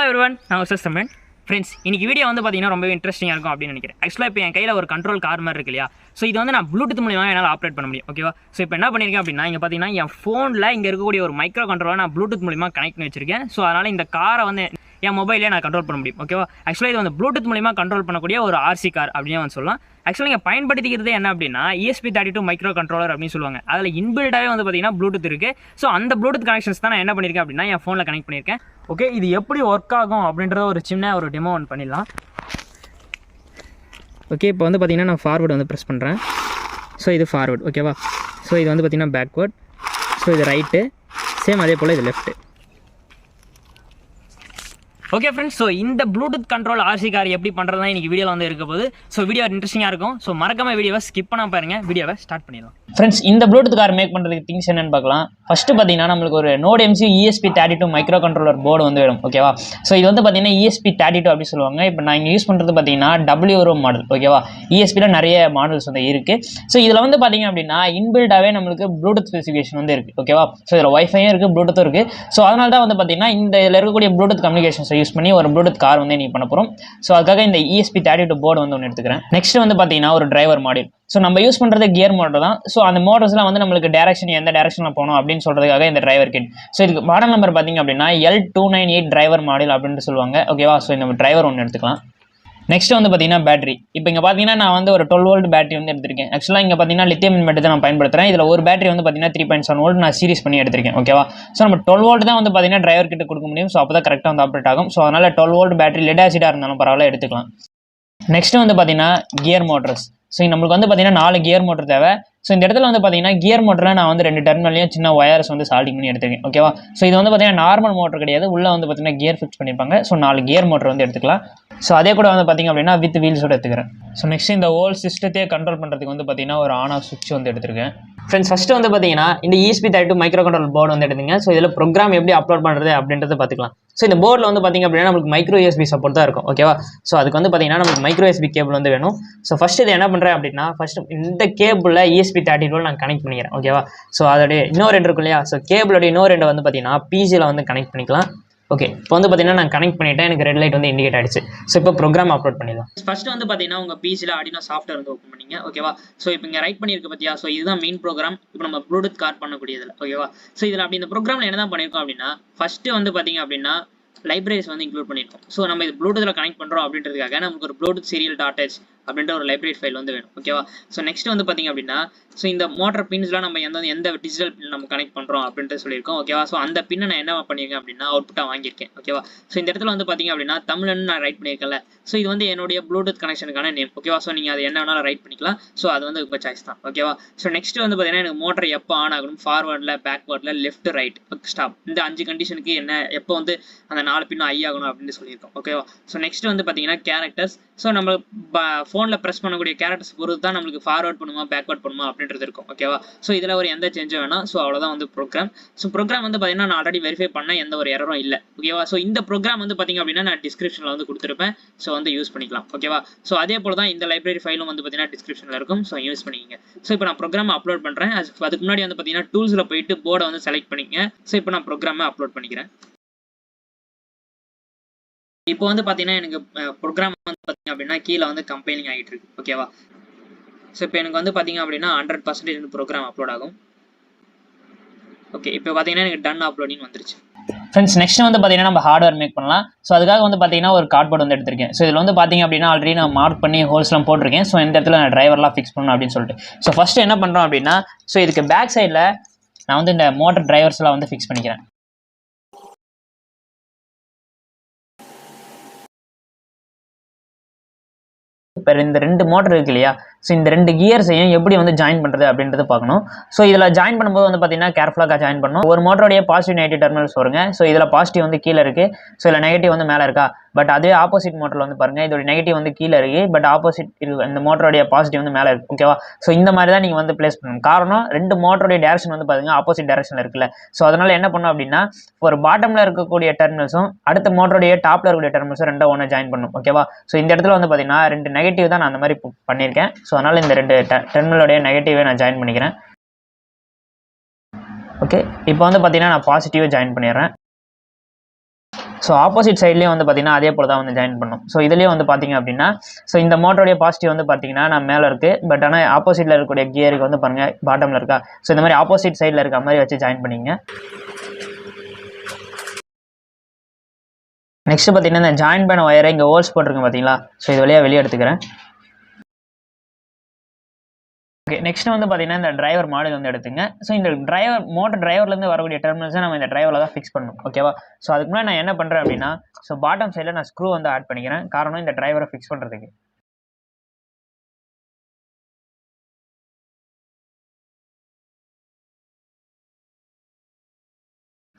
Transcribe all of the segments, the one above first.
Hello everyone, நான் Samran. Friends இன்னைக்கு video வந்து பார்த்தீங்கன்னா ரொம்ப இன்ட்ரெஸ்டிங்காக இருக்கும் அப்படின்னு நினைக்கிறேன். ஆக்சுவலாக இப்போ என் கையில் ஒரு கண்ட்ரோல் கார் மாதிரி இருக்கு இல்லையா, ஸோ இது வந்து நான் ப்ளூடூத் மூலிமா என்னால் ஆப்ரேட் பண்ண முடியும். ஓகேவா, ஸோ இப்போ என்ன பண்ணியிருக்கேன் அப்படின்னா, இங்கே பார்த்தீங்கன்னா என் ஃபோனில் இங்கே இருக்கக்கூடிய ஒரு மைக்ரோ கண்ட்ரோலர் நான் ப்ளூடூத் மூலிமா கனெக்ட் பண்ணி வச்சிருக்கேன். ஸோ அதனால் இந்த காரை வந்து என் மொபைலே நான் கண்ட்ரோல் பண்ண முடியும். ஓகேவா, ஆக்சுவலாக இது வந்து ப்ளூடூத் மூலிமா கண்ட்ரோல் பண்ணக்கூடிய ஒரு ஆர்சி கார் அப்படின்னு வந்து சொல்லலாம். ஆக்சுவலாக இங்கே பயன்படுத்திக்கிறது என்ன அப்படின்னா esp32 மைக்ரோ கண்ட்ரோலர் அப்படின்னு சொல்லுவாங்க. அதில் இன்பில்டாகவே வந்து பார்த்தீங்கன்னா ப்ளூடூத் இருக்குது. ஸோ அந்த ப்ளூடூத் கனெக்ஷன்ஸ் தான் நான் என்ன பண்ணியிருக்கேன் அப்படின்னா என் ஃபோனில் கனெக்ட் பண்ணியிருக்கேன். ஓகே, இது எப்படி ஒர்க் ஆகும் அப்படின்றத ஒரு சின்ன ஒரு டெமோ ஒன்று பண்ணிடலாம். ஓகே, இப்போ வந்து பார்த்தீங்கன்னா நான் ஃபார்வர்டு வந்து ப்ரெஸ் பண்ணுறேன். ஸோ இது ஃபார்வர்டு. ஓகேவா, ஸோ இது வந்து பார்த்தீங்கன்னா பேக்வேர்ட். ஸோ இது ரைட்டு, சேம் அதே போல் இது லெஃப்ட்டு. ஓகே ஃப்ரெண்ட்ஸ், ஸோ இந்த ப்ளூடூத் கண்ட்ரோல் ஆர்சி கார் எப்படி பண்ணுறது தான் இன்றைக்கி வீடியோவில் வந்து இருக்க போது. ஸோ வீடியோ இன்ட்ரெஸ்டிங்காக இருக்கும். ஸோ மறக்காம வீடியோவை ஸ்கிப் பண்ணால் பாருங்கள். வீடியோவை ஸ்டார்ட் பண்ணிடலாம். ஃப்ரெண்ட்ஸ், இந்த ப்ளூடூத் கார் மேக் பண்ணுறதுக்கு திங்ஸ் என்னென்னு பார்க்கலாம். ஃபஸ்ட்டு பார்த்தீங்கன்னா நம்மளுக்கு ஒரு node MC esp32 micro controller board வந்து வேணும். ஓகேவா, ஸோ இது வந்து பார்த்தீங்கன்னா esp32 அப்படி சொல்லுவாங்க. இப்போ நான் இங்கே யூஸ் பண்ணுறது பார்த்தீங்கன்னா WRO மாடல். ஓகேவா, ESPல நிறைய மாடல்ஸ் வந்து இருக்குது. ஸோ இதில் வந்து பார்த்தீங்க அப்படின்னா இன்பில்டாகவே நம்மளுக்கு ப்ளூடூத் ஸ்பெசிஃபிகேஷன் வந்து இருக்குது. ஓகேவா, ஸோ இதில் வைஃபையும் இருக்குது, ப்ளூடூத்தும் இருக்குது. ஸோ அதனால தான் வந்து பார்த்தீங்கன்னா இந்த இதில் இருக்கக்கூடிய ப்ளூடூத் கம்யூனிகேஷன்ஸை யூஸ் பண்ணி ஒரு ப்ளூடூத் கார் வந்து நீங்கள் பண்ண போகிறோம். ஸோ அதுக்காக இந்த esp32 போர்டு வந்து ஒன்று எடுத்துக்கிறேன். நெக்ஸ்ட் வந்து பார்த்தீங்கன்னா ஒரு டிரைவர் மாடியூல். ஸோ நம்ம யூஸ் பண்ணுறது கியர் மோட்டர் தான். ஸோ அந்த மோட்டர்ஸ்லாம் வந்து நம்மளுக்கு டேரக்ஷன் எந்த டேரக்ஷனில் போகணும் அப்படின்னு சொல்கிறதுக்காக இந்த டிரைவர் கிட். ஸோ இதுக்கு மாடல் நம்பர் பார்த்தீங்க அப்படின்னா L298 டிரைவர் மாடல் அப்படின்னு சொல்லுவாங்க. ஓகேவா, ஸோ நம்ம டிரைவர் ஒன்று எடுத்துக்கலாம். நெக்ஸ்ட் வந்து பார்த்தீங்கன்னா பேட்டரி. இப்போ இங்கே பார்த்தீங்கன்னா நான் வந்து ஒரு 12 வோல்ட் பேட்டரி வந்து எடுத்திருக்கேன். ஆக்சுவலாக இங்கே பார்த்தீங்கன்னா லித்தியம் பேட்டரி தான் நான் பயன்படுத்துகிறேன். இதில் ஒரு பேட்டரி வந்து பார்த்தீங்கன்னா 3.7 வோல்ட் நான் சீரிஸ் பண்ணி எடுத்திருக்கேன். ஓகேவா, ஸோ நம்ம 12 வோல்ட் தான் வந்து பார்த்தீங்கன்னா டிரைவர் கிட்ட கொடுக்க முடியும். ஸோ அப்போ தான் கரெக்டாக வந்து ஆப்ரேட் ஆகும். ஸோ அதனால் 12 வோல்ட் பேட்டரி லெட் ஆசிடாக இருந்தாலும் பரவாயில்ல எடுத்துக்கலாம். நெக்ஸ்ட் வந்து பார்த்தீங்கன்னா கியர் மோட்டர்ஸ். ஸோ நம்மளுக்கு வந்து பார்த்தீங்கன்னா 4 கியர் மோட்டர் தேவை. ஸோ இந்த இடத்துல வந்து பார்த்தீங்கன்னா கியர் மோட்டரில் நான் வந்து 2 டெர்மினல்லையும் சின்ன ஒயர்ஸ் வந்து சால்டிங் பண்ணி எடுத்துருக்கேன். ஓகேவா, ஸோ இது வந்து பார்த்தீங்கன்னா நார்மல் மோட்டர் கிடையாது, உள்ளே வந்து பார்த்தீங்கன்னா கியர் ஃபிக்ஸ் பண்ணியிருப்பாங்க. ஸோ 4 கியர் மோட்டர் வந்து எடுத்துக்கலாம். ஸோ அதே கூட வந்து பார்த்தீங்க அப்படின்னா வித் வீல்ஸோடு எடுத்துக்கிறேன். ஸோ நெக்ஸ்ட் இந்த ஹோல் சிஸ்டத்தையே கண்ட்ரோல் பண்ணுறதுக்கு வந்து பார்த்தீங்கன்னா ஒரு ஆன் ஆஃப் சுவிட்ச் வந்து எடுத்துருக்கேன். ஃப்ரெண்ட்ஸ், ஃபஸ்ட்டு வந்து பார்த்தீங்கன்னா இந்த esp32 மைக்ரோ கண்ட்ரோல் போர்டு வந்து எடுத்துங்க. ஸோ இதில் ப்ரோக்ராம் எப்படி அப்லோட் பண்ணுறது அப்படின்றத பார்த்துக்கலாம். ஸோ இந்த போர்டில் வந்து பார்த்தீங்க அப்படின்னா நமக்கு மைக்ரோ USB சப்போர்ட் தான் இருக்கும். ஓகேவா, ஸோ அதுக்கு வந்து பார்த்தீங்கன்னா நமக்கு மைக்ரோ USB கேபிள் வந்து வேணும். ஸோ ஃபஸ்ட்டு இது என்ன பண்ணுறேன் அப்படின்னா ஃபஸ்ட்டு இந்த கேபிளில் esp32 நான் கனெக்ட் பண்ணிக்கிறேன். ஓகேவா, ஸோ அதோடைய இன்னொரு ரெண்டு இருக்கும் இல்லையா, ஸோ கேபிளோட இன்னொரு ரெண்டு வந்து பார்த்தீங்கன்னா பிசியில் வந்து கனெக்ட் பண்ணிக்கலாம். ஓகே, இப்போ வந்து பார்த்தீங்கன்னா நான் கனெக்ட் பண்ணிட்டேன். எனக்கு ரெட் லைட் வந்து இண்டிகேட் ஆயிடுச்சு. ஸோ இப்போ ப்ரோக்ராம் அப்லோட் பண்ணிடலாம். ஃபர்ஸ்ட் வந்து பார்த்தீங்கன்னா உங்கள் பிசியில் ஆர்டினோ சாஃப்ட்வேர் வந்து ஓப்பன் பண்ணிங்க. ஓகேவா, ஸோ இப்போ இங்கே ரைட் பண்ணியிருக்கு பார்த்தியா, ஸோ இதுதான் மெயின் ப்ரோக்ராம். இப்போ நம்ம ப்ளூடூத் கார் பண்ணக்கூடியதில். ஓகேவா, ஸோ இதில் அப்படி இந்த ப்ரோக்ராமில் என்ன தான் பண்ணியிருக்கோம் அப்படின்னா ஃபஸ்ட்டு வந்து பார்த்தீங்க அப்படின்னா லைப்ரரிஸ் வந்து இன்க்ளூட் பண்ணியிருக்கோம். ஸோ நம்ம இது ப்ளூடூத்தில் கனெக்ட் பண்ணுறோம் அப்படின்றதுக்காக நமக்கு ஒரு ப்ளூடூத் serial.h அப்படின்ற ஒரு லைப்ரரி ஃபைல் வந்து வேணும். ஓகேவா, ஸோ நெக்ஸ்ட் வந்து பார்த்தீங்க அப்படின்னா ஸோ இந்த மோட்டர் பின்ஸ்லாம் நம்ம எந்த டிஜிட்டல் பின் நம்ம கனெக்ட் பண்ணுறோம் அப்படின்ட்டு சொல்லியிருக்கோம். ஓகேவா, ஸோ அந்த பின்னை நான் என்ன பண்ணியிருக்கேன் அப்படின்னா அவுட்புட்டாக வாங்கியிருக்கேன். ஓகேவா, ஸோ இந்த இடத்துல வந்து பார்த்தீங்க அப்படின்னா தமிழ்னு நான் ரைட் பண்ணியிருக்கேன்ல, ஸோ இது வந்து என்னுடைய ப்ளூடூத் கனெக்ஷனுக்கான நேம். ஓகேவா, ஸோ நீங்கள் அது என்ன வேணாலும் ரைட் பண்ணிக்கலாம். ஸோ அது வந்து உங்கள் சாய்ஸ் தான். ஓகேவா, ஸோ நெக்ஸ்ட் வந்து பார்த்தீங்கன்னா எனக்கு மோட்டர் எப்போ ஆன் ஆகணும், ஃபார்வர்டில், பேக்வர்டில், லெஃப்ட், ரைட், ஸ்டாப், இந்த 5 கண்டிஷனுக்கு என்ன எப்போ வந்து அந்த 4 பின்னும் ஐ ஆகணும் அப்படின்னு சொல்லியிருக்கோம். ஓகேவா, ஸோ நெக்ஸ்ட் வந்து பார்த்தீங்கன்னா கேரக்டர்ஸ். ஸோ நம்ம ஃபோனில் ப்ரெஸ் பண்ணக்கூடிய கேரக்டர்ஸ் பொறுத்து தான் நம்மளுக்கு ஃபார்வர்ட் பண்ணுமா பேக்வர்ட் பண்ணுமா அப்படின்றது இருக்கும். ஓகேவா, ஸோ இதில் ஒரு எந்த சேஞ்சும் வேணாம். ஸோ அவ்வளோதான் வந்து ப்ரோக்ராம். ஸோ ப்ரோக்ராம் வந்து பார்த்தீங்கன்னா நான் ஆல்ரெடி வெரிஃபை பண்ண எந்த ஒரு எரரும் இல்லை. ஓகேவா, ஸோ இந்த ப்ரோக்ராம் வந்து பார்த்தீங்க அப்படின்னா நான் டிஸ்கிரிப்ஷனில் வந்து கொடுத்துருப்பேன். ஸோ வந்து யூஸ் பண்ணிக்கலாம். ஓகேவா, ஸோ அதே போல் தான் இந்த லைப்ரரி ஃபைலும் வந்து பார்த்தீங்கன்னா டிஸ்கிரிப்ஷனில் இருக்கும். ஸோ யூஸ் பண்ணிக்கங்க. ஸோ இப்போ நான் ப்ரோக்ராம் அப்லோட் பண்ணுறேன். அதுக்கு முன்னாடி வந்து பார்த்தீங்கன்னா டூல்ஸில் போயிட்டு போர்டை வந்து செலக்ட் பண்ணிக்கங்க. ஸோ இப்போ நான் ப்ரோக்ராமை அப்லோட் பண்ணிக்கிறேன். இப்போ வந்து பார்த்தீங்கன்னா எனக்கு ப்ரோக்ராம் வந்து பார்த்தீங்க அப்படின்னா கீழே வந்து கம்பைலிங் ஆகிட்டு இருக்கு. ஓகேவா, ஸோ இப்போ எனக்கு வந்து பார்த்தீங்க அப்படின்னா 100% ப்ரோக்ராம் அப்லோட் ஆகும். ஓகே, இப்போ பார்த்தீங்கன்னா எனக்கு டன் அப்லோடிங் வந்துருச்சு. ஃப்ரெண்ட்ஸ், நெக்ஸ்ட் வந்து பார்த்தீங்கன்னா நம்ம ஹார்ட்வேர் மேக் பண்ணலாம். ஸோ அதுக்காக வந்து பார்த்தீங்கன்னா ஒரு கார்ட்போர்ட் வந்து எடுத்திருக்கேன். ஸோ இதில் வந்து பார்த்தீங்க அப்படின்னா ஆல்ரெடி நான் மார்க் பண்ணி ஹோல்ஸ்லாம் போட்டிருக்கேன். ஸோ இந்த இடத்துல நான் டிரைவர்லாம் ஃபிக்ஸ் பண்ணணும் அப்படின்னு சொல்லிட்டு ஸோ ஃபஸ்ட்டு என்ன பண்ணுறோம் அப்படின்னா ஸோ இதுக்கு பேக் சைடில் நான் வந்து இந்த மோட்டர் டிரைவர்ஸ்லாம் வந்து ஃபிக்ஸ் பண்ணிக்கிறேன். இப்போ இந்த 2 மோட்டர் இருக்கு இல்லையா, ஸோ இந்த 2 கியர்ஸையும் எப்படி வந்து ஜாயின் பண்ணுறது அப்படின்றது பார்க்கணும். ஸோ இதில் ஜாயின் பண்ணும்போது வந்து பார்த்தீங்கன்னா கேர்ஃபுல்லாக ஜாயின் பண்ணணும். ஒரு மோட்டருடைய பாசிட்டிவ் நெகட்டிவ் டெர்மினல்ஸ் வருங்க. ஸோ இதில் பாசிட்டிவ் வந்து கீழே இருக்குது. ஸோ இதில் நெகட்டிவ் வந்து மேலே இருக்கா, பட் அதே ஆப்போசிட் மோட்டரில் வந்து பாருங்கள் இதோட நெகட்டிவ் வந்து கீழே இருக்குது, பட் ஆப்போசிட் இருக்குது. இந்த மோட்டருடைய பாசிட்டிவ் வந்து மேலே இருக்குது. ஓகேவா, ஸோ இந்த மாதிரி தான் நீங்கள் வந்து பிளேஸ் பண்ணணும். காரணம் 2 மோட்டருடைய டேரக்ஷன் வந்து பார்த்தீங்கன்னா ஆப்போசிட் டேரக்ஷனில் இருக்குல்ல. ஸோ அதனால் என்ன பண்ணணும் அப்படின்னா ஒரு பாட்டமில் இருக்கக்கூடிய டெர்மினல்ஸும் அடுத்த மோட்டருடைய டாப்பில் இருக்கக்கூடிய டெர்மினல்ஸும் 2 ஒன்று ஜாயின் பண்ணணும். ஓகேவா, ஸோ இந்த இடத்துல வந்து பார்த்தீங்கன்னா 2 நெகட்டிவ் தான் நான் அந்த மாதிரி பண்ணியிருக்கேன். ஸோ அதனால் இந்த 2 டெர்மினலுடைய நெகட்டிவை நான் ஜாயின் பண்ணிக்கிறேன். ஓகே, இப்போ வந்து பார்த்தீங்கன்னா நான் பாசிட்டிவை ஜாயின் பண்ணிடுறேன். ஸோ ஆப்போசிட் சைட்லேயும் வந்து பார்த்தீங்கன்னா அதே போல் தான் வந்து ஜாயின் பண்ணணும். ஸோ இதுலேயே வந்து பார்த்தீங்க அப்படின்னா ஸோ இந்த மோட்டருடைய பாசிட்டிவ் வந்து பார்த்தீங்கன்னா நான் மேலே இருக்குது, பட் ஆனால் ஆப்போசிட்டில் இருக்கக்கூடிய கியருக்கு வந்து பாருங்கள் பாட்டமில் இருக்கா. ஸோ இந்த மாதிரி ஆப்போசிட் சைடில் இருக்க மாதிரி வச்சு ஜாயின் பண்ணிங்க. நெக்ஸ்ட் பார்த்தீங்கன்னா இந்த ஜாயின் பண்ண ஒயரை இங்கே ஹோல்ஸ் போட்டிருக்கேன் பார்த்தீங்களா. ஸோ இது வழியாக வெளியே எடுத்துக்கிறேன். ஓகே, நெக்ஸ்ட் வந்து பார்த்தீங்கன்னா இந்த டிரைவர் மாடல் வந்து எடுத்துங்க. ஸோ இந்த மோட்டர் டிரைவர்லேருந்து வரக்கூடிய டெர்மினல்ஸை நம்ம இந்த டிரைவரில் தான் ஃபிக்ஸ் பண்ணணும். ஓகேவா. ஸோ அதுக்கு முன்னாடி நான் என்ன பண்ணுறேன் அப்படின்னா ஸோ பாட்டம் சைடில் நான் ஸ்க்ரூ வந்து ஆட் பண்ணிக்கிறேன். காரணம் இந்த டிரைவரை ஃபிக்ஸ் பண்ணுறதுக்கு.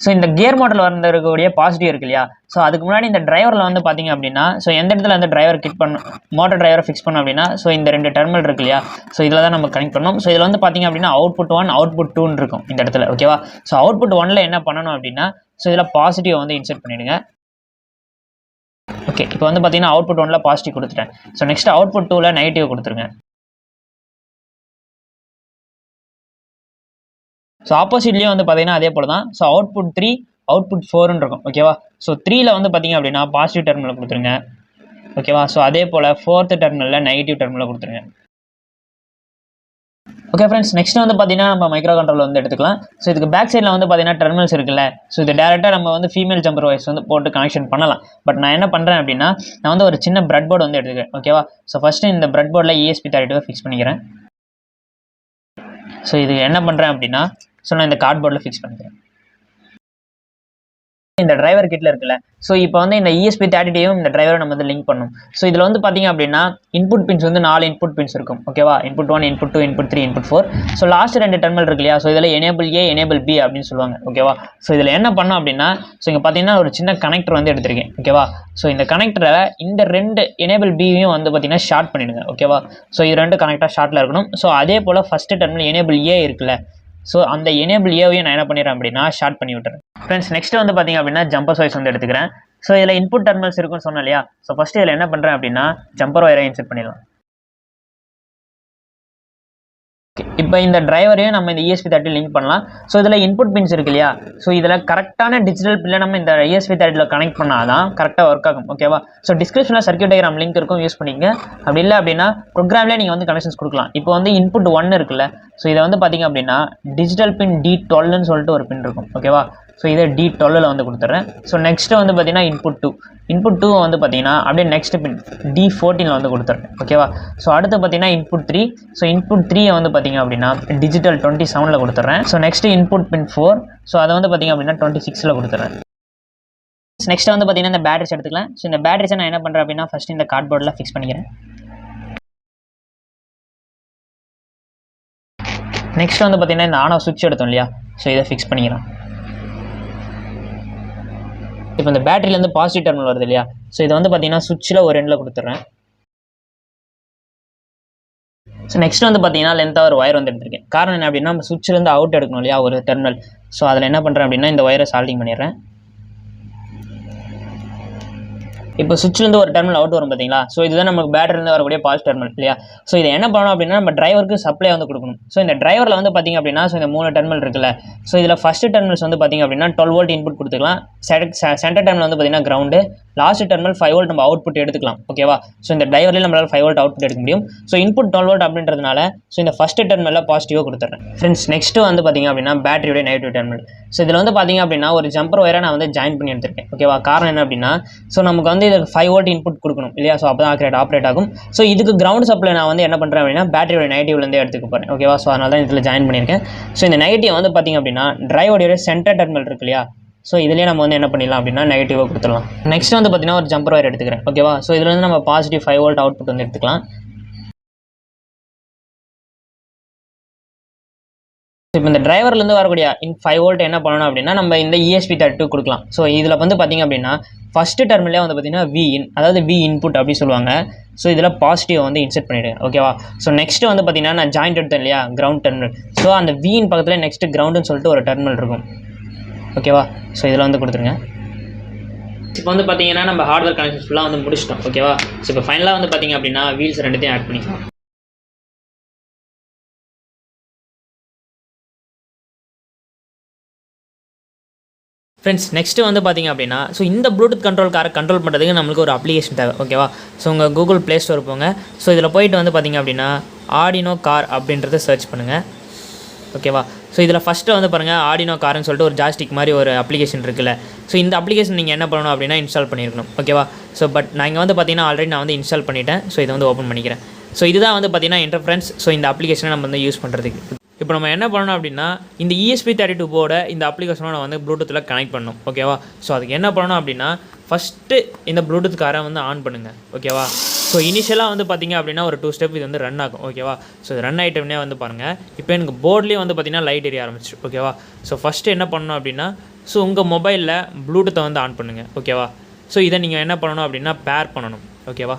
ஸோ இந்த கியர் மோட்டரில் வந்து இருக்கக்கூடிய பாசிட்டிவ் இருக்கு இல்லையா. ஸோ அதுக்கு முன்னாடி இந்த டிரைவரில் வந்து பார்த்தீங்க அப்படின்னா ஸோ எந்த இடத்துல அந்த டிரைவர் கிட் பண்ணும் மோட்டர் டிரைவரை ஃபிக்ஸ் பண்ணோம் அப்படின்னா ஸோ இந்த 2 டெர்மினல் இருக்கு இல்லையா. ஸோ இதில் தான் நம்ம கனெக்ட் பண்ணணும். ஸோ இதில் வந்து பார்த்தீங்க அப்படின்னா அவுட்புட் 1 அவுட்புட் 2 இருக்கும் இந்த இடத்துல. ஓகேவா. ஸோ அவுட்புட் 1ல் என்ன பண்ணணும் அப்படின்னா ஸோ இதில் பாசிட்டிவ் வந்து இன்செர்ட் பண்ணிவிடுங்க. ஓகே, இப்போ வந்து பார்த்தீங்கன்னா அவுட்புட் 1ல் பாசிட்டிவ் கொடுத்துட்டேன். ஸோ நெக்ஸ்ட் அவுட்புட் 2ல் நெகட்டிவ் கொடுத்துருங்க. ஸோ ஆப்போசிட்லேயும் வந்து பார்த்தீங்கன்னா அதே போல் தான். ஸோ அவுட்புட் 3 அவுட்புட் 4ன்னு இருக்கும். ஓகேவா. ஸோ 3ல் வந்து பார்த்தீங்க அப்படின்னா பாசிட்டிவ் டெர்மினல் கொடுத்துருங்க. ஓகேவா. ஸோ அதே போல் 4th டெர்மினலில் நெகட்டிவ் டெர்மினல் கொடுத்துருங்க. ஓகே ஃப்ரெண்ட்ஸ், நெக்ஸ்ட் வந்து பார்த்தீங்கன்னா நம்ம மைக்ரோ கண்ட்ரோலர் வந்து எடுத்துக்கலாம். ஸோ இதுக்கு பேக் சைடில் வந்து பார்த்தீங்கன்னா டெர்மினல்ஸ் இருக்குல்ல. ஸோ இது டேரெக்டாக நம்ம வந்து ஃபீமேல் ஜம்பர் வைஸ் வந்து போட்டு கனெக்ஷன் பண்ணலாம். பட் நான் என்ன பண்ணுறேன் அப்படின்னா நான் வந்து ஒரு சின்ன பிரெட் போர்டு வந்து எடுத்துக்கிறேன். ஓகேவா. ஸோ ஃபஸ்ட்டு இந்த பிரெட் போர்டில் ESP32 ஃபிக்ஸ் பண்ணிக்கிறேன். ஸோ இது என்ன பண்ணுறேன் அப்படின்னா ஸோ நான் இந்த கார்ட்போர்டில் ஃபிக்ஸ் பண்ணிக்கிறேன். இந்த டிரைவர் கிட்ல இருக்குல்ல. ஸோ இப்போ வந்து இந்த ESP32 இந்த டிரைவரை நம்ம வந்து லிங்க் பண்ணணும். ஸோ இதில் வந்து பார்த்தீங்க அப்படின்னா இன்புட் பின்ஸ் வந்து 4 இன்புட் பின்ஸ் இருக்கும். ஓகேவா. Input 1 input 2 input 3 input 4. So last 2 terminal இருக்கு இல்லையா. ஸோ இதில் எனேபிள் A எனேபிள் B அப்படின்னு சொல்லுவாங்க. ஓகேவா. ஸோ இதில் என்ன பண்ணோம் அப்படின்னா ஸோ இங்கே பார்த்தீங்கன்னா ஒரு சின்ன கனெக்டர் வந்து எடுத்திருக்கேன். ஓகேவா. ஸோ இந்த கனெக்டரை இந்த 2 எனேபிள் பியும் வந்து பார்த்தீங்கன்னா ஷார்ட் பண்ணிடுங்க. ஓகேவா. ஸோ இது 2 கனெக்டாக ஷார்ட்டில் இருக்கணும். ஸோ அதே போல் ஃபஸ்ட்டு டெர்மினல் எனேபிள் A இருக்குல்ல. ஸோ அந்த எனேபிள் ஏவையும் நான் என்ன பண்ணிடுறேன் அப்படின்னா ஷார்ட் பண்ணி விட்டுறேன். ஃப்ரெண்ட்ஸ், நெக்ஸ்ட் வந்து பார்த்தீங்க அப்படின்னா ஜம்பர் வைஸ் வந்து எடுத்துக்கிறேன். ஸோ இதில் இன்புட் டெர்மினல்ஸ் இருக்குன்னு சொன்னேன் இல்லையா. ஸோ ஃபஸ்ட்டு இதில் என்ன பண்ணுறேன் அப்படின்னா ஜம்பர் ஒயரை இன்செர்ட் பண்ணிடலாம். இப்போ இந்த டிரைவரையும் நம்ம இந்த ESP32 லிங்க் பண்ணலாம். ஸோ இதில் இன்புட் பின்ஸ் இருக்கு இல்லையா. ஸோ இதில் கரெக்டான டிஜிட்டல் பின்னை நம்ம இந்த ESP32 கனெக்ட் பண்ணால் தான் கரெக்டாக ஒர்க் ஆகும். ஓகேவா. ஸோ டிஸ்கிரிப்ஷனில் சர்க்யூட் டயக்ராம் லிங்க் இருக்கும், யூஸ் பண்ணிங்க. அப்படி இல்லை அப்படின்னா ப்ரோக்ராம்லேயே நீங்கள் வந்து கனெக்ஷன்ஸ் கொடுக்கலாம். இப்போ வந்து இன்புட் 1 இருக்குல்ல. ஸோ இதை வந்து பார்த்தீங்க அப்படின்னா டிஜிட்டல் பின் D12ன்னு சொல்லிட்டு ஒரு பின் இருக்கும். ஓகேவா. ஸோ இதை D12ல் வந்து கொடுத்துட்றேன். ஸோ நெக்ஸ்ட்டு வந்து பார்த்தீங்கன்னா இன்புட் 2 வந்து பார்த்தீங்கன்னா அப்படியே நெக்ஸ்ட் பின் D14ல் வந்து கொடுத்துட்றேன். ஓகேவா. ஸோ அடுத்து பார்த்தீங்கன்னா இன்புட் 3. ஸோ இன்புட் 3 வந்து பார்த்தீங்க அப்படின்னா டிஜிட்டல் 27ல் கொடுத்துட்றேன். ஸோ நெக்ஸ்ட்டு இன்புட் பின் 4. ஸோ அதை வந்து பார்த்தீங்க அப்படின்னா 26ல் கொடுத்துட்றேன். நெக்ஸ்ட் வந்து பார்த்தீங்கன்னா இந்த பேட்டரிஸ் எடுத்துக்கலாம். ஸோ இந்த பேட்டரிஸை நான் என்ன பண்ணுறேன் அப்படின்னா ஃபஸ்ட்டு இந்த கார்ட்போர்டில் ஃபிக்ஸ் பண்ணிக்கிறேன். நெக்ஸ்ட் வந்து பார்த்தீங்கன்னா இந்த ஆன் ஆஃப் சுவிட்ச் எடுத்தோம் இல்லையா. ஸோ இதை ஃபிக்ஸ் பண்ணிக்கலாம். இப்போ இந்த பேட்டரியிலேருந்து பாசிட்டிவ் டெர்மினல் வருது இல்லையா. ஸோ இதை வந்து பார்த்தீங்கன்னா சுவிட்சில் ஒரு எண்டில் கொடுத்துட்றேன். ஸோ நெக்ஸ்ட் வந்து பார்த்தீங்கன்னா லென்த்தாக ஒரு ஒயர் வந்து எடுத்திருக்கேன். காரணம் என்ன அப்படின்னா நம்ம சுவிட்சிலேருந்து அவுட் எடுக்கணும் இல்லையா ஒரு டெர்மினல். ஸோ அதில் என்ன பண்ணுறேன் அப்படின்னா இந்த ஒயரை சால்டிங் பண்ணிடுறேன். இப்போ சுவிட்ச்லேருந்து ஒரு டெர்மினல் அவுட் வரும் பார்த்தீங்களா. ஸோ இதுதான் நமக்கு பேட்டரிலேருந்து வரக்கூடிய பாசிட்டிவ் டெர்மினல் இல்லையா. ஸோ இதை என்ன பண்ணணும் அப்படின்னா நம்ம டிரைவருக்கு சப்ளை வந்து கொடுக்கணும். ஸோ இந்த டிரைவரில் வந்து பார்த்தீங்க அப்படின்னா ஸோ இந்த 3 டெர்மினல் இருக்குல்ல. ஸோ இதில் ஃபஸ்ட்டு டெர்மினல்ஸ் வந்து பார்த்தீங்க அப்படின்னா 12 வோல்ட் இன்புட் கொடுத்துக்கலாம். சென்டர் டெர்மினல் வந்து பார்த்தீங்கன்னா கிரவுண்டு. லாஸ்ட் டெர்மினல் 5 வோல்ட் நம்ம அவுட்புட் எடுத்துக்கலாம். ஓகேவா. ஸோ இந்த டிரைவர்லேயே நம்மளால் 5 வோல்ட் அவுட்புட் எடுக்க முடியும். ஸோ இன்புட் 12 வோல்ட் அப்படின்றதுனால ஸோ இந்த ஃபஸ்ட்டு டெர்மினலில் பாசிட்டிவாக கொடுத்துட்றேன். ஃப்ரெண்ட்ஸ், நெக்ஸ்ட்டு வந்து பார்த்தீங்க அப்படின்னா பேட்டரியோட நெகட்டிவ் டெர்மினல். ஸோ இதில் வந்து பார்த்தீங்க அப்படின்னா ஒரு ஜம்பர் ஒயரை நான் வந்து ஜாயின் பண்ணி எடுத்திருக்கேன். ஓகேவா. காரணம் என்ன அப்படின்னா ஸோ நமக்கு வந்து இதுக்கு 5 வோல்ட் இன்புட் கொடுக்கணும் இல்லையா. ஸோ அப்போ தான் ஆப்ரேட் ஆகும். ஸோ இதுக்கு கிரவுண்ட் சப்ளை நான் வந்து என்ன பண்ணுறேன் அப்படின்னா பேட்டரியோட நெகட்டிவ்லேருந்தே எடுத்துக்க போகிறேன். ஓகேவா. ஸோ அதனால தான் இதில் ஜாயின் பண்ணியிருக்கேன். ஸோ இந்த நெகட்டிவ் வந்து பார்த்தீங்க அப்படின்னா டிரைவோடைய சென்டர் டெர்மினல் இருக்கு இல்லையா. ஸோ இதுலேயே நம்ம வந்து என்ன பண்ணிடலாம் அப்படின்னா நெகட்டிவாக கொடுத்துடலாம். நெக்ஸ்ட் வந்து பார்த்தீங்கன்னா ஒரு ஜம்பர் ஒயர் எடுத்துக்கிறேன். ஓகேவா. ஸோ இதில் வந்து நம்ம பாசிட்டிவ் 5 வோல்ட் அவுட்புட் வந்து எடுத்துக்கலாம். இப்போ இந்த டிரைவர்லேருந்து வரக்கூடிய 5 வோல்ட் என்ன பண்ணணும் அப்படின்னா நம்ம இந்த ESP32 கொடுக்கலாம். ஸோ இதில் வந்து பார்த்தீங்க அப்படின்னா ஃபஸ்ட்டு டெர்மினலே வந்து பார்த்தீங்கன்னா Vin, அதாவது V இன்புட் அப்படி சொல்லுவாங்க. ஸோ இதில் பாசிட்டிவ் வந்து இன்செர்ட் பண்ணிவிடுங்க. ஓகேவா. ஸோ நெக்ஸ்ட்டு வந்து பார்த்தீங்கன்னா நான் ஜாயிண்ட் எடுத்தேன் இல்லையா கிரவுண்ட் டெர்மினல். ஸோ அந்த Vin பக்கத்தில் நெக்ஸ்ட்டு கிரவுண்டுன்னு சொல்லிட்டு ஒரு டெர்மினல் இருக்கும். ஓகேவா. ஸோ இதில் வந்து கொடுத்துருங்க. இப்போ வந்து பார்த்தீங்கன்னா நம்ம ஹார்ட்வேர் கனெக்ஷன் ஃபுல்லாக வந்து முடிச்சிட்டோம். ஓகேவா. ஸோ இப்போ ஃபைனலாக வந்து பார்த்தீங்க அப்படின்னா வீல்ஸ் ரெண்டுத்தையும் ஆட் பண்ணிக்கலாம். ஃப்ரெண்ட்ஸ் நெக்ஸ்ட்டு வந்து பார்த்திங்க அப்படின்னா ஸோ இந்த ப்ளூடூத் கண்ட்ரோல் காரை கண்ட்ரோல் பண்ணுறதுக்கு நம்மளுக்கு ஒரு அப்ளிகேஷன் தேவை ஓகேவா. ஸோ உங்கள் கூகுள் ப்ளே ஸ்டோர் போங்க. ஸோ இதில் போயிட்டு வந்து பார்த்திங்க அப்படின்னா ஆர்டினோ கார் அப்படின்றத சர்ச் பண்ணுங்கள் ஓகேவா. ஸோ இதில் ஃபஸ்ட்டு வந்து பாருங்கள் ஆர்டினோ கார்னு சொல்லிட்டு ஒரு ஜாஸ்டிக் மாதிரி ஒரு அப்ளிகேஷன் இருக்குல்ல. ஸோ இந்த அப்ளிகேஷன் நீங்கள் என்ன பண்ணணும் அப்படின்னா இன்ஸ்டால் பண்ணியிருக்கணும் ஓகேவா. ஸோ பட் நான் இங்கே வந்து பார்த்திங்கன்னா ஆல்ரெடி நான் வந்து இன்ஸ்டால் பண்ணிட்டேன். ஸோ இதை வந்து ஓப்பன் பண்ணிக்கிறேன். ஸோ இதுதான் வந்து பார்த்திங்கன்னா இன்டர்ஃபரன்ஸ். ஸோ இந்த அப்ளிகேஷனை நம்ம வந்து யூஸ் பண்ணுறதுக்கு இப்போ நம்ம என்ன பண்ணணும் அப்படின்னா இந்த ESP32 போர்டை இந்த அப்ளிகேஷனை நான் வந்து ப்ளூடூத்தில் கனெக்ட் பண்ணணும் ஓகேவா. ஸோ அதுக்கு என்ன பண்ணணும் அப்படின்னா ஃபஸ்ட்டு இந்த ப்ளூடூத் காரை வந்து ஆன் பண்ணுங்கள் ஓகேவா. ஸோ இனிஷியலாக வந்து பார்த்திங்க அப்படின்னா ஒரு 2 ஸ்டெப் இது வந்து ரன் ஆகும் ஓகேவா. ஸோ இது ரன் ஆகிட்டோம்னே வந்து பாருங்கள் இப்போ எனக்கு போர்ட்லேயே வந்து பார்த்திங்கன்னா லைட் எரிய ஆரம்பிச்சு ஓகேவா. ஸோ ஃபஸ்ட்டு என்ன பண்ணணும் அப்படின்னா ஸோ உங்கள் மொபைலில் ப்ளூடூத்தை வந்து ஆன் பண்ணுங்கள் ஓகேவா. ஸோ இதை நீங்கள் என்ன பண்ணணும் அப்படின்னா பேர் பண்ணணும் ஓகேவா.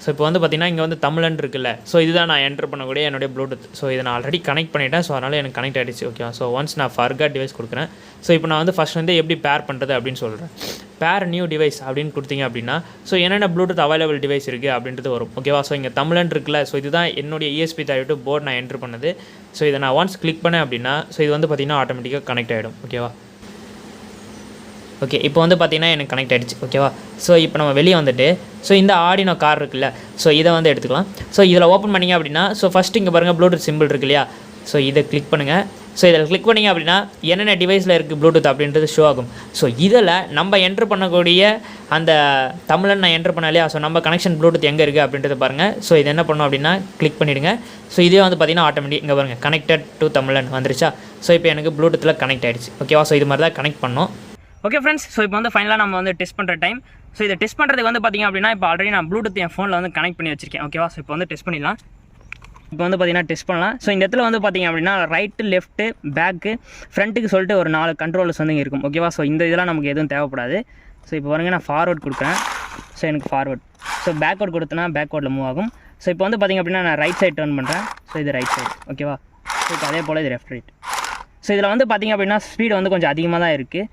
ஸோ இப்போ வந்து பார்த்திங்கன்னா இங்கே வந்து தமிழன் இருக்குல்ல. ஸோ இதுதான் நான் என்டர் பண்ணக்கூடிய என்னுடைய ப்ளூடூத். ஸோ இதை நான் ஆல்ரெடி கனெக்ட் பண்ணிட்டேன். ஸோ அதனால் எனக்கு கனெக்ட் ஆகிடுச்சு ஓகேவா. ஸோ ஒன்ஸ் நான் ஃபர்காட் டிவைஸ் கொடுக்குறேன். ஸோ இப்போ நான் வந்து ஃபஸ்ட் வந்து எப்படி பேர் பண்ணுறது அப்படின்னு சொல்கிறேன். பேர் நியூ டிவைஸ் அப்படின்னு கொடுத்தீங்க அப்படின்னா ஸோ என்னென்ன ப்ளூடூத் அவைலபிள் டிவைஸ் இருக்குது அப்படின்றது வரும் ஓகேவா. ஸோ இங்கே தமிழன் இருக்குல்ல. ஸோ இதுதான் என்னுடைய ESP32 போர்டு நான் என்டர் பண்ணது. ஸோ இதை நான் ஒன்ஸ் கிளிக் பண்ணேன் அப்படின்னா ஸோ இது வந்து பார்த்திங்கன்னா ஆட்டோமேட்டிக்காக கனெக்ட் ஆகிடும் ஓகேவா. ஓகே இப்போ வந்து பார்த்திங்கன்னா எனக்கு கனெக்ட் ஆகிடுச்சு ஓகேவா. ஸோ இப்போ நம்ம வெளியே வந்துட்டு ஸோ இந்த ஆர்டினோ கார் இருக்குல்ல. ஸோ இதை வந்து எடுத்துக்கலாம். ஸோ இதில் ஓப்பன் பண்ணிங்க அப்படின்னா ஸோ ஃபஸ்ட்டு இங்கே பாருங்கள் ப்ளூடூத் சிம்பிள் இருக்கு இல்லையா. ஸோ இதை கிளிக் பண்ணுங்கள். ஸோ இதில் கிளிக் பண்ணிங்க அப்படின்னா என்னென்ன டிவைஸில் இருக்குது ப்ளூடூத் அப்படின்றது ஷோ ஆகும். ஸோ இதில் நம்ம என்ட்ரு பண்ணக்கூடிய அந்த தமிழன் நான் என்ட்ரு பண்ண இல்லையா. ஸோ நம்ம கனெக்ஷன் ப்ளூடூத் எங்கே இருக்குது அப்படின்றத பாருங்கள். ஸோ இது என்ன பண்ணணும் அப்படின்னா கிளிக் பண்ணிவிடுங்க. ஸோ இதே வந்து பார்த்திங்கன்னா ஆட்டோமேட்டிக் இங்கே பாருங்கள் கனெக்டட் டு தமிழன் வந்துருச்சா. ஸோ இப்போ எனக்கு ப்ளூடூத்தில் கனெக்ட் ஆகிடுச்சு ஓகேவா. ஸோ இது மாதிரி தான் கனெக்ட் பண்ணோம். ஓகே ஃப்ரெண்ட்ஸ் ஸோ இப்போ வந்து ஃபைனலாக நம்ம வந்து டெஸ்ட் பண்ணுற டைம். ஸோ இதை டெஸ்ட் பண்ணுறதுக்கு வந்து பார்த்திங்க அப்படின்னா இப்போ ஆல்ரெடி நான் ப்ளூடூத் என் ஃபோனில் வந்து கனெக்ட் பண்ணி வச்சிருக்கேன் ஓகேவா. ஸோ இப்போ வந்து டெஸ்ட் பண்ணிடலாம். இப்போ வந்து பார்த்திங்கன்னா டெஸ்ட் பண்ணலாம். ஸோ இந்த இடத்துல வந்து பார்த்திங்க அப்படின்னா ரைட்டு லெஃப்ட்டு பேக்கு ஃப்ரண்ட்டுக்கு சொல்லிட்டு ஒரு 4 கண்ட்ரோல்ஸ் வந்து இருக்கும் ஓகேவா. ஸோ இந்த இதெல்லாம் நமக்கு எதுவும் தேவைப்படாது. ஸோ இப்போ பாருங்க நான் ஃபார்வர்ட் கொடுக்குறேன். ஸோ எனக்கு ஃபார்வர்ட். ஸோ பேக்வர்ட் கொடுத்தனா பேக்வர்டில் மூவ் ஆகும். ஸோ இப்போ வந்து பார்த்திங்க அப்படின்னா நான் ரைட் சைட் டர்ன் பண்ணுறேன். ஸோ இது ரைட் சைட் ஓகேவா. ஸோ இப்போ அதே போல் இது லெஃப்ட் ரைட். ஸோ இதில் வந்து பார்த்திங்க அப்படின்னா ஸ்பீடு வந்து கொஞ்சம் அதிகமாக தான் இருக்குது.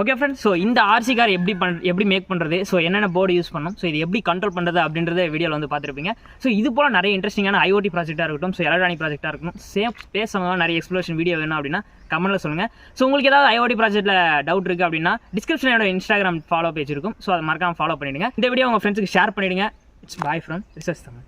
ஓகே ஃப்ரெண்ட்ஸ் ஸோ இந்த ஆர்சி கார் எப்படி மேக் பண்ணுறது, ஸோ என்னென்ன போர்டு யூஸ் பண்ணணும், ஸோ இது எப்படி கண்ட்ரோல் பண்ணுறது அப்படின்றத வீடியோவில் வந்து பார்த்துருப்பீங்க. ஸோ இது போல் நிறைய இன்ட்ரெஸ்டிங்கான IOT ப்ராஜெக்டாக இருக்கட்டும், ஸோ எலக்ட்ரானிக் ப்ராஜெக்டாக இருக்கட்டும், ஸ்பேஸ் சம்பந்தமாக நிறைய எக்ஸ்ப்ளோரேஷன் வீடியோ வேணும் அப்படின்னா கமெண்ட்டில் சொல்லுங்கள். ஸோ உங்களுக்கு ஏதாவது IOT ப்ராஜெக்ட்டில் டவுட் இருக்குது அப்படின்னா டிஸ்கிரிப்ஷனோட Instagram ஃபாலோ பேஜ் இருக்கும். ஸோ அதை மறக்காமல் ஃபாலோ பண்ணிவிடுங்க. இந்த வீடியோ உங்கள் ஃப்ரெண்ட்ஸுக்கு ஷேர் பண்ணிவிடுங்க. It's bye from research Tamil.